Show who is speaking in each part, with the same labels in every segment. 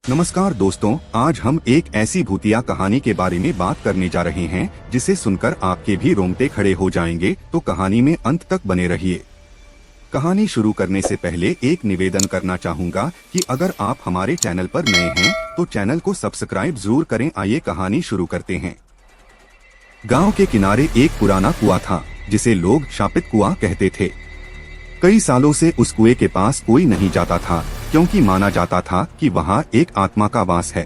Speaker 1: नमस्कार दोस्तों, आज हम एक ऐसी भूतिया कहानी के बारे में बात करने जा रहे हैं जिसे सुनकर आपके भी रोंगटे खड़े हो जाएंगे। तो कहानी में अंत तक बने रहिए। कहानी शुरू करने से पहले एक निवेदन करना चाहूँगा कि अगर आप हमारे चैनल पर नए हैं तो चैनल को सब्सक्राइब जरूर करें। आइए कहानी शुरू करते हैं। गाँव के किनारे एक पुराना कुआं था जिसे लोग शापित कुआं कहते थे। कई सालों से उस कुएं के पास कोई नहीं जाता था क्योंकि माना जाता था कि वहाँ एक आत्मा का वास है।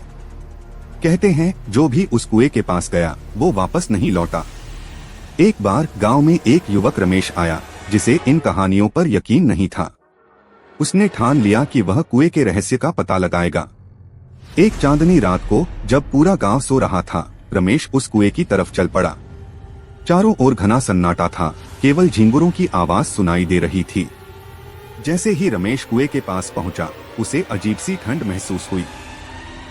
Speaker 1: कहते हैं जो भी उस कुएं के पास गया वो वापस नहीं लौटा। एक बार गांव में एक युवक रमेश आया जिसे इन कहानियों पर यकीन नहीं था। उसने ठान लिया कि वह कुएं के रहस्य का पता लगाएगा। एक चांदनी रात को जब पूरा गांव सो रहा था, रमेश उस कुएं की तरफ चल पड़ा। चारों ओर घना सन्नाटा था, केवल झिंगुरों की आवाज सुनाई दे रही थी। जैसे ही रमेश कुएं के पास पहुंचा, उसे अजीब सी ठंड महसूस हुई।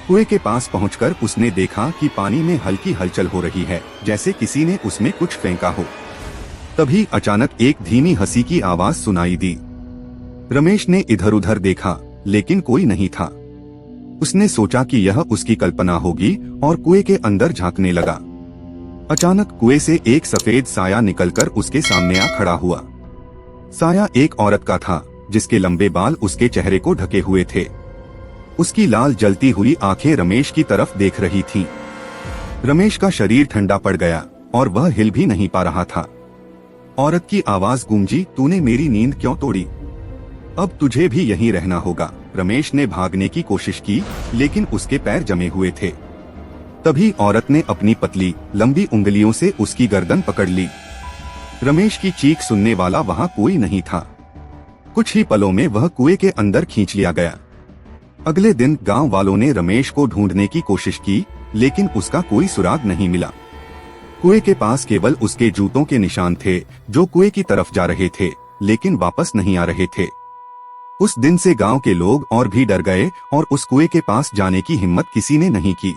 Speaker 1: कुएं के पास पहुंचकर उसने देखा कि पानी में हल्की हलचल हो रही है, जैसे किसी ने उसमें कुछ फेंका हो। तभी अचानक एक धीमी हंसी की आवाज सुनाई दी। रमेश ने इधर उधर देखा, लेकिन कोई नहीं था। उसने सोचा कि यह उसकी कल्पना होगी और कुएं के अंदर झांकने लगा। अचानक कुएं से एक सफेद साया निकलकर उसके सामने आ खड़ा हुआ। साया एक औरत का था जिसके लंबे बाल उसके चेहरे को ढके हुए थे। उसकी लाल जलती हुई आंखें रमेश की तरफ देख रही थीं। रमेश का शरीर ठंडा पड़ गया और वह हिल भी नहीं पा रहा था। औरत की आवाज गूंजी, तूने मेरी नींद क्यों तोड़ी? अब तुझे भी यहीं रहना होगा। रमेश ने भागने की कोशिश की, लेकिन उसके पैर जमे हुए थे। तभी औरत ने अपनी पतली लंबी उंगलियों से उसकी गर्दन पकड़ ली। रमेश की चीख सुनने वाला वहां कोई नहीं था। कुछ ही पलों में वह कुएं के अंदर खींच लिया गया। अगले दिन गांव वालों ने रमेश को ढूंढने की कोशिश की, लेकिन उसका कोई सुराग नहीं मिला। कुएं के पास केवल उसके जूतों के निशान थे जो कुएं की तरफ जा रहे थे, लेकिन वापस नहीं आ रहे थे। उस दिन से गांव के लोग और भी डर गए और उस कुएं के पास जाने की हिम्मत किसी ने नहीं की।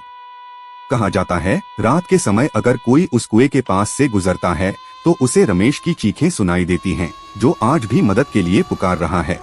Speaker 1: कहा जाता है, रात के समय अगर कोई उस कुएं के पास से गुजरता है तो उसे रमेश की चीखें सुनाई देती हैं, जो आज भी मदद के लिए पुकार रहा है।